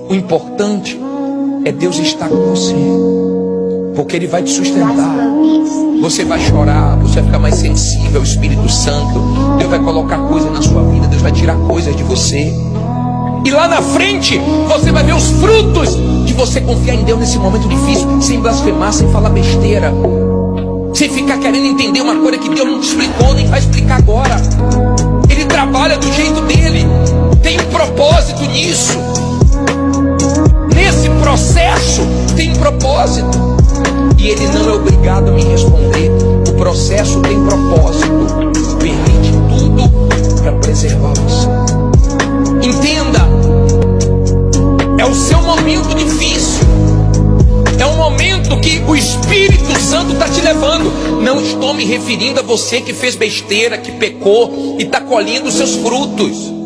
O importante é Deus estar com você, porque Ele vai te sustentar. Você vai chorar, você vai ficar mais sensível ao Espírito Santo. Deus vai colocar coisas na sua vida, Deus vai tirar coisas de você. E lá na frente, você vai ver os frutos de você confiar em Deus nesse momento difícil, sem blasfemar, sem falar besteira, sem ficar querendo entender uma coisa que Deus não te explicou, nem vai explicar agora. Ele trabalha do jeito dele, tem um propósito nisso. Nesse processo tem um propósito. E Ele não é obrigado a me responder. O processo tem propósito. Permite tudo para preservar você. Entenda, é o seu momento difícil. É um momento que o Espírito Santo está te levando. Não estou me referindo a você que fez besteira, que pecou e está colhendo os seus frutos.